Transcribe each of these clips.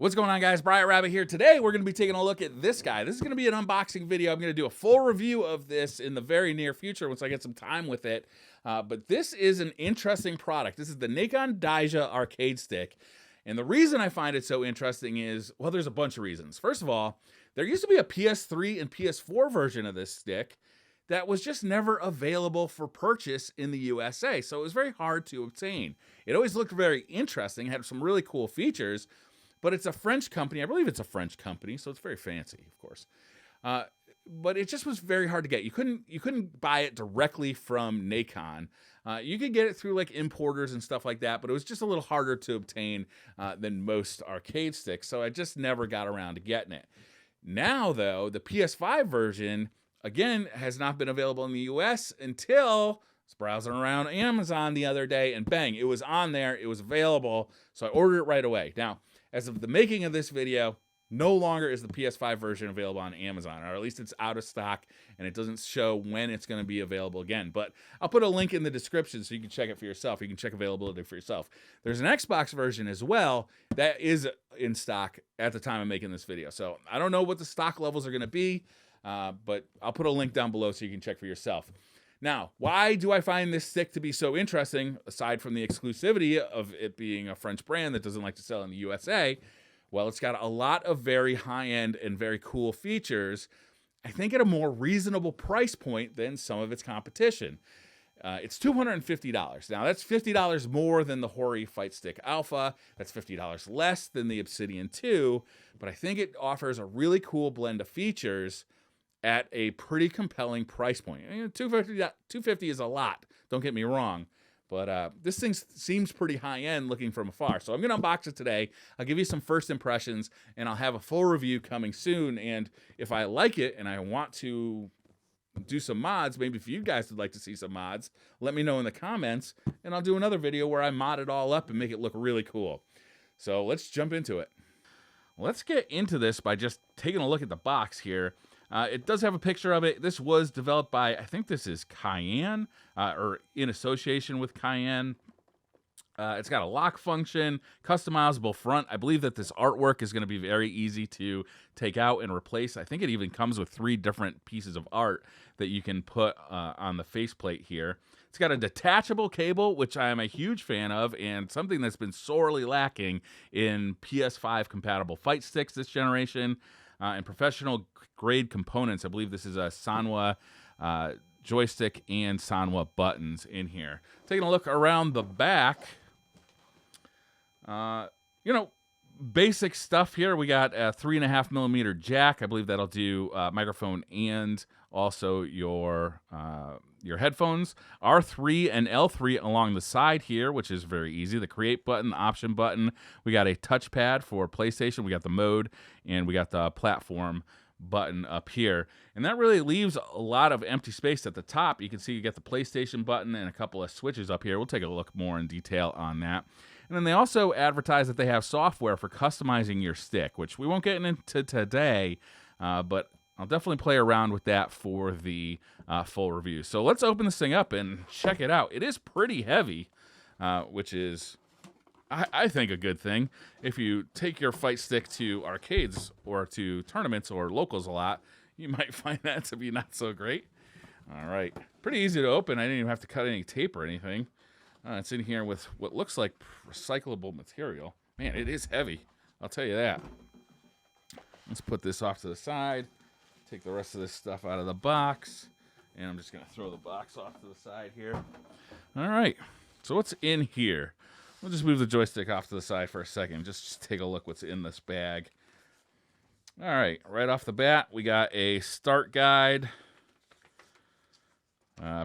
What's going on, guys? Briar Rabbit here. Today, we're going to be taking a look at this guy. This is going to be an unboxing video. I'm going to do a full review of this in the very near future once I get some time with it. But this is an interesting product. This is the Nacon Daija Arcade Stick. And the reason I find it so interesting is, well, there's a bunch of reasons. First of all, there used to be a PS3 and PS4 version of this stick that was just never available for purchase in the USA. So it was very hard to obtain. It always looked very interesting, had some really cool features. But it's a French company. I believe it's a French company, so it's very fancy, of course. But it just was very hard to get. You couldn't buy it directly from Nacon. You could get it through like importers and stuff like that, but it was just a little harder to obtain than most arcade sticks. So I just never got around to getting it. Now, though, the PS5 version again has not been available in the US until I was browsing around Amazon the other day, and bang, it was on there. It was available, so I ordered it right away. Now, as of the making of this video, no longer is the PS5 version available on Amazon, or at least it's out of stock, and it doesn't show when it's going to be available again. But I'll put a link in the description so you can check it for yourself. You can check availability for yourself. There's an Xbox version as well that is in stock at the time of making this video. So I don't know what the stock levels are going to be, but I'll put a link down below so you can check for yourself. Now, why do I find this stick to be so interesting, aside from the exclusivity of it being a French brand that doesn't like to sell in the USA? Well, it's got a lot of very high-end and very cool features, I think at a more reasonable price point than some of its competition. It's $250. Now, that's $50 more than the Hori Fight Stick Alpha. That's $50 less than the Obsidian 2, but I think it offers a really cool blend of features at a pretty compelling price point. I mean, $250 is a lot, don't get me wrong, but this thing seems pretty high-end looking from afar. So I'm going to unbox it today. I'll give you some first impressions, and I'll have a full review coming soon. And if I like it and I want to do some mods, maybe if you guys would like to see some mods, let me know in the comments, and I'll do another video where I mod it all up and make it look really cool. So let's jump into it. Let's get into this by just taking a look at the box here. It does have a picture of it. This was developed by, I think this is Cayenne, or in association with Cayenne. It's got a lock function, customizable front. I believe that this artwork is going to be very easy to take out and replace. I think it even comes with 3 different pieces of art that you can put on the faceplate here. It's got a detachable cable, which I am a huge fan of, and something that's been sorely lacking in PS5 compatible fight sticks this generation. And professional grade components. I believe this is a Sanwa joystick and Sanwa buttons in here. Taking a look around the back, basic stuff here. We got a 3.5mm jack. I believe that'll do microphone and also your headphones. R3 and L3 along the side here, which is very easy. The create button, the option button. We got a touchpad for PlayStation. We got the mode, and we got the platform button up here. And that really leaves a lot of empty space at the top. You can see you get the PlayStation button and a couple of switches up here. We'll take a look more in detail on that. And then they also advertise that they have software for customizing your stick, which we won't get into today, but I'll definitely play around with that for the full review. So let's open this thing up and check it out. It is pretty heavy, which is, I think, a good thing. If you take your fight stick to arcades or to tournaments or locals a lot, you might find that to be not so great. All right. Pretty easy to open. I didn't even have to cut any tape or anything. It's in here with what looks like recyclable material. Man, it is heavy. I'll tell you that. Let's put this off to the side. Take the rest of this stuff out of the box. And I'm just going to throw the box off to the side here. All right. So what's in here? We'll just move the joystick off to the side for a second. Just take a look what's in this bag. All right. Right off the bat, we got a start guide.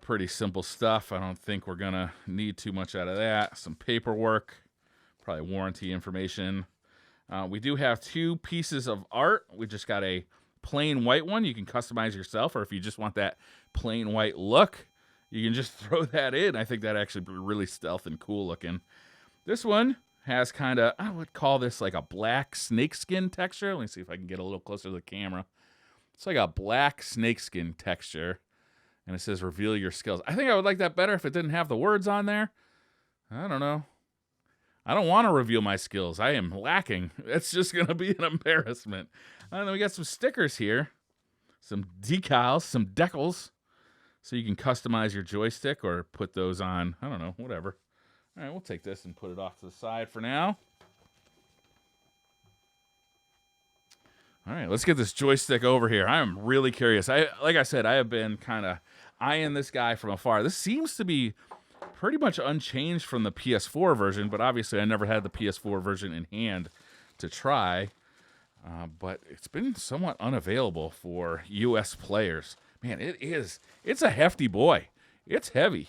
Pretty simple stuff. I don't think we're going to need too much out of that. Some paperwork. Probably warranty information. We do have 2 pieces of art. We just got a plain white one you can customize yourself, or if you just want that plain white look, you can just throw that in. I think that actually be really stealth and cool looking. This one has kind of, I would call this like a black snakeskin texture. Let me see if I can get a little closer to the camera. It's like a black snakeskin texture, and it says reveal your skills. I think I would like that better if it didn't have the words on there. I don't know. I don't want to reveal my skills. I am lacking. It's just going to be an embarrassment. And then we got some stickers here. Some decals, some decals. So you can customize your joystick or put those on. I don't know, whatever. All right, we'll take this and put it off to the side for now. All right, let's get this joystick over here. I am really curious. Like I said, I have been kind of eyeing this guy from afar. This seems to be pretty much unchanged from the PS4 version, but obviously I never had the PS4 version in hand to try. But it's been somewhat unavailable for U.S. players. Man, it's a hefty boy. It's heavy.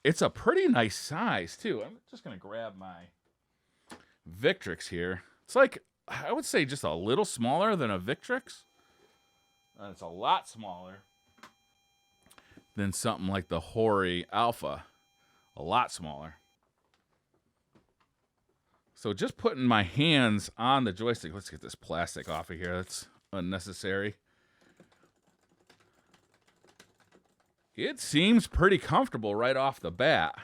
It's a pretty nice size, too. I'm just going to grab my Victrix here. It's like, I would say just a little smaller than a Victrix. It's a lot smaller than something like the Hori Alpha. A lot smaller. So just putting my hands on the joystick. Let's get this plastic off of here. That's unnecessary. It seems pretty comfortable right off the bat.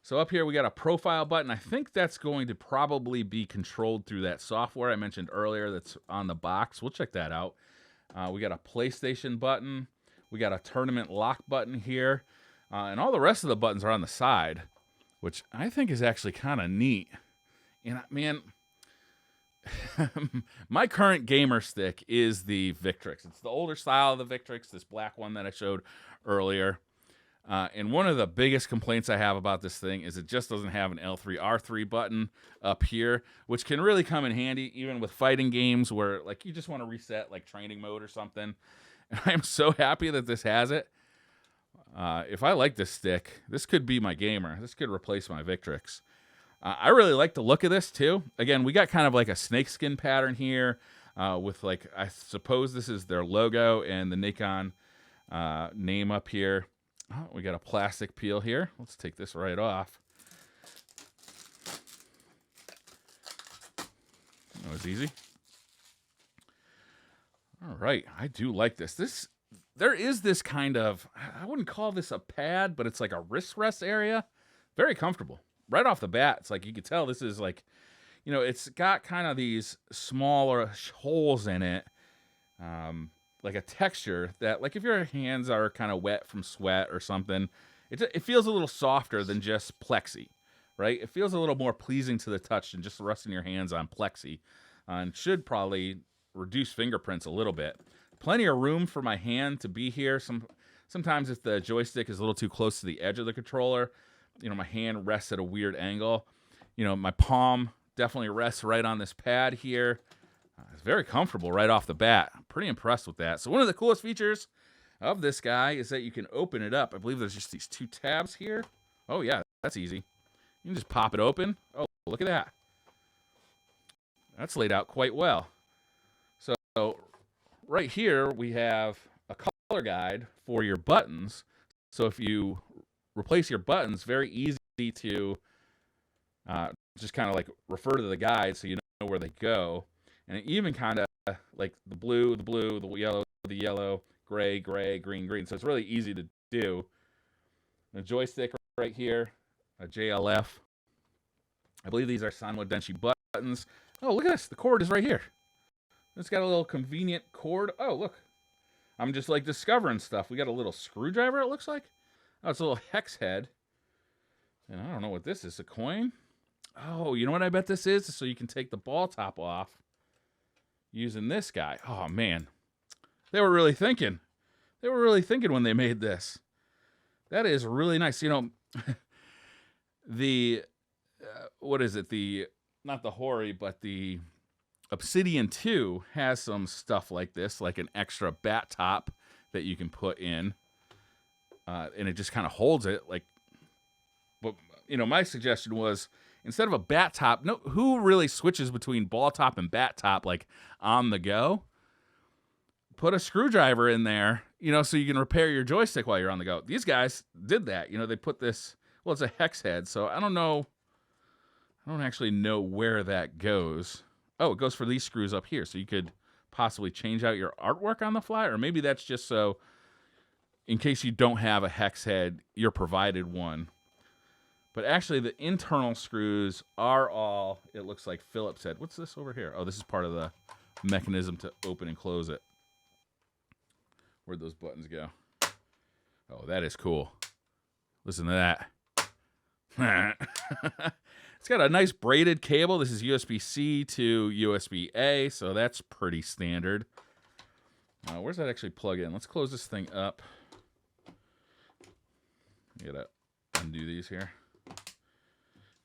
So up here we got a profile button. I think that's going to probably be controlled through that software I mentioned earlier that's on the box. We'll check that out. We got a PlayStation button. We got a tournament lock button here. And all the rest of the buttons are on the side, which I think is actually kind of neat. And man, my current gamer stick is the Victrix. It's the older style of the Victrix, this black one that I showed earlier. And one of the biggest complaints I have about this thing is it just doesn't have an L3, R3 button up here, which can really come in handy even with fighting games where like you just want to reset like training mode or something. And I am so happy that this has it. If I like this stick, this could be my gamer. This could replace my Victrix. I really like the look of this too. Again, we got kind of like a snakeskin pattern here with like, I suppose this is their logo and the Nacon name up here. Oh, we got a plastic peel here. Let's take this right off. That was easy. All right, I do like this. There is this kind of, I wouldn't call this a pad, but it's like a wrist rest area. Very comfortable. Right off the bat, it's like you could tell this is like, you know, it's got kind of these smaller holes in it, like a texture that, like if your hands are kind of wet from sweat or something, it feels a little softer than just plexi, right? It feels a little more pleasing to the touch than just resting your hands on plexi, and should probably reduce fingerprints a little bit. Plenty of room for my hand to be here. Sometimes if the joystick is a little too close to the edge of the controller, you know, my hand rests at a weird angle. You know, my palm definitely rests right on this pad here. It's very comfortable right off the bat. I'm pretty impressed with that. So one of the coolest features of this guy is that you can open it up. I believe there's just these two tabs here. Oh, yeah, that's easy. You can just pop it open. Oh, look at that. That's laid out quite well. So right here we have a color guide for your buttons. So if you replace your buttons, very easy to just kind of like refer to the guide so you know where they go. And it even kind of like the blue, the yellow, gray, green. So it's really easy to do. The joystick right here, a JLF. I believe these are Sanwa Denshi buttons. Oh, look at this. The cord is right here. It's got a little convenient cord. Oh, look. I'm just like discovering stuff. We got a little screwdriver, it looks like. Oh, it's a little hex head. And I don't know what this is. A coin? Oh, you know what I bet this is? So you can take the ball top off using this guy. Oh, man. They were really thinking. They were really thinking when they made this. That is really nice. You know, the, what is it? Not the Hori, but the Obsidian 2 has some stuff like this, like an extra bat top that you can put in. And it just kind of holds it. Like, but, you know, my suggestion was, instead of a bat top, who really switches between ball top and bat top, like, on the go? Put a screwdriver in there, you know, so you can repair your joystick while you're on the go. These guys did that. You know, they put this, well, it's a hex head, so I don't know. I don't actually know where that goes. Oh, it goes for these screws up here, so you could possibly change out your artwork on the fly, or maybe that's just so in case you don't have a hex head, you're provided one. But actually, the internal screws are all, it looks like Phillips said. What's this over here? Oh, this is part of the mechanism to open and close it. Where'd those buttons go? Oh, that is cool. Listen to that. It's got a nice braided cable. This is USB-C to USB-A, so that's pretty standard. Where's that actually plug in? Let's close this thing up. You gotta undo these here.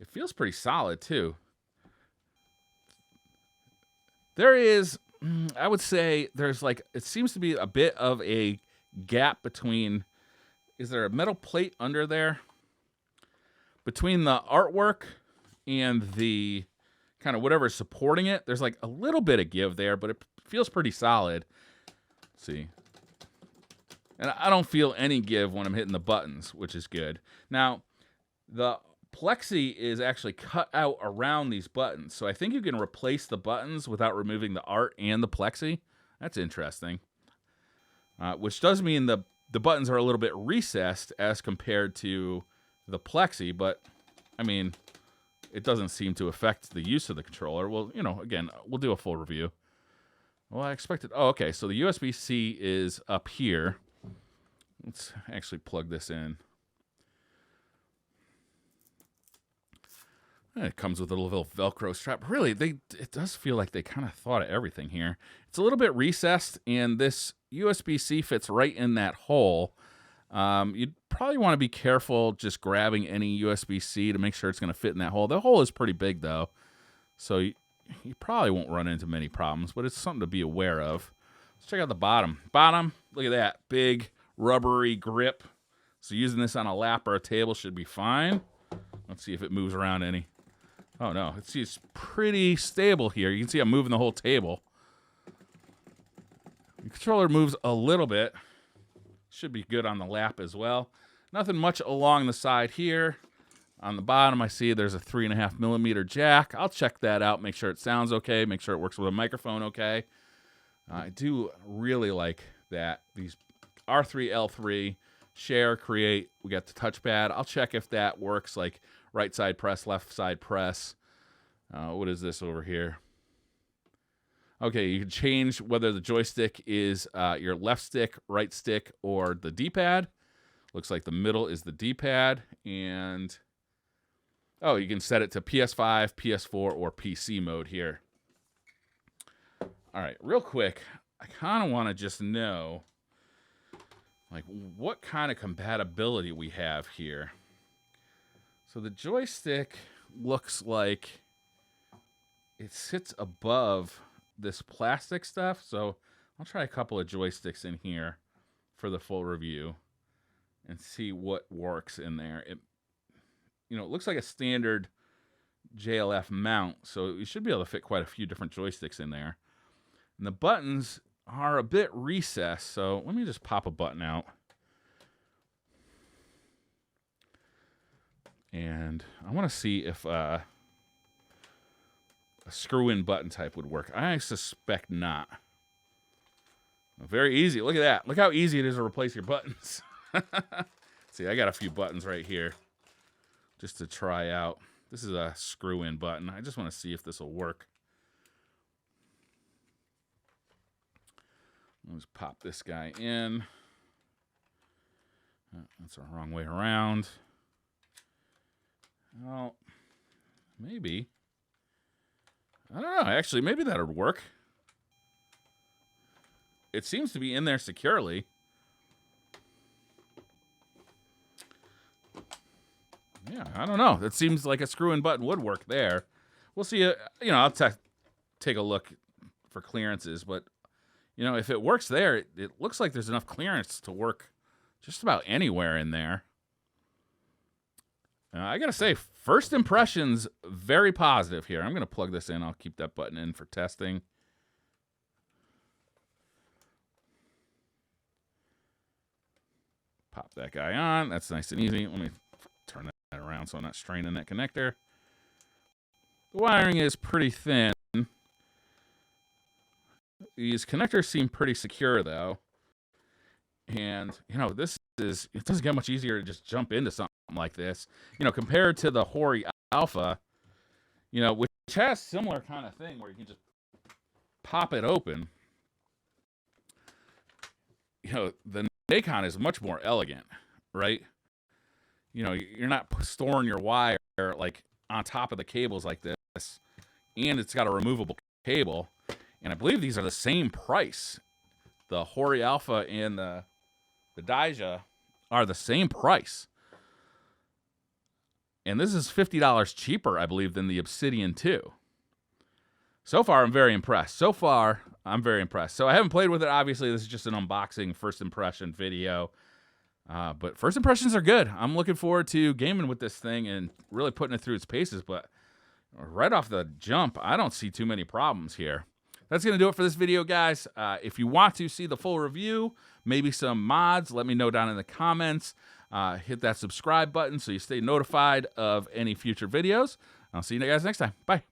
It feels pretty solid, too. There is, I would say, there's like, it seems to be a bit of a gap between, is there a metal plate under there? Between the artwork and the kind of whatever's supporting it, there's like a little bit of give there, but it feels pretty solid. Let's see. And I don't feel any give when I'm hitting the buttons, which is good. Now, the plexi is actually cut out around these buttons, so I think you can replace the buttons without removing the art and the plexi. That's interesting. Which does mean the buttons are a little bit recessed as compared to the plexi, but, I mean, it doesn't seem to affect the use of the controller. Well, you know, again, we'll do a full review. Well, I expected... Oh, okay, so the USB-C is up here. Let's actually plug this in. It comes with a little Velcro strap. Really, it does feel like they kind of thought of everything here. It's a little bit recessed, and this USB-C fits right in that hole. You'd probably want to be careful just grabbing any USB-C to make sure it's going to fit in that hole. The hole is pretty big, though, so you probably won't run into many problems, but it's something to be aware of. Let's check out the bottom. Bottom, look at that. Big, rubbery grip. So using this on a lap or a table should be fine. Let's see if it moves around any. Oh, no. It's pretty stable here. You can see I'm moving the whole table. The controller moves a little bit. Should be good on the lap as well. Nothing much along the side here. On the bottom, I see there's a 3.5mm jack. I'll check that out, make sure it sounds okay, make sure it works with a microphone okay. I do really like that. These R3, L3, share, create. We got the touchpad. I'll check if that works, like right side press, left side press. What is this over here? Okay, you can change whether the joystick is your left stick, right stick, or the D-pad. Looks like the middle is the D-pad. And, oh, you can set it to PS5, PS4, or PC mode here. All right, real quick, I kind of want to just know, like, what kind of compatibility we have here. So the joystick looks like it sits above this plastic stuff, so I'll try a couple of joysticks in here for the full review and see what works in there. It looks like a standard JLF mount, so you should be able to fit quite a few different joysticks in there. And the buttons are a bit recessed, so let me just pop a button out. And I want to see if a screw-in button type would work. I suspect not. Very easy. Look at that. Look how easy it is to replace your buttons. See, I got a few buttons right here just to try out. This is a screw-in button. I just want to see if this will work. Let's pop this guy in. That's the wrong way around. Well, maybe. I don't know. Actually, maybe that would work. It seems to be in there securely. Yeah, I don't know. It seems like a screw-in button would work there. We'll see. I'll take a look for clearances, but if it works there, it looks like there's enough clearance to work just about anywhere in there. I gotta say, first impressions, very positive here. I'm gonna plug this in. I'll keep that button in for testing. Pop that guy on. That's nice and easy. Let me turn that around so I'm not straining that connector. The wiring is pretty thin. These connectors seem pretty secure, though. And, you know, it doesn't get much easier to just jump into something like this. You know, compared to the Hori Alpha, you know, which has similar kind of thing where you can just pop it open. You know, the Nacon is much more elegant, right? You know, you're not storing your wire like on top of the cables like this, and it's got a removable cable. And I believe these are the same price. The Hori Alpha and the Daija are the same price. And this is $50 cheaper, I believe, than the Obsidian 2. So far, I'm very impressed. So I haven't played with it. Obviously, this is just an unboxing, first impression video. But first impressions are good. I'm looking forward to gaming with this thing and really putting it through its paces. But right off the jump, I don't see too many problems here. That's going to do it for this video, guys. If you want to see the full review, maybe some mods, let me know down in the comments. Hit that subscribe button so you stay notified of any future videos. I'll see you guys next time. Bye.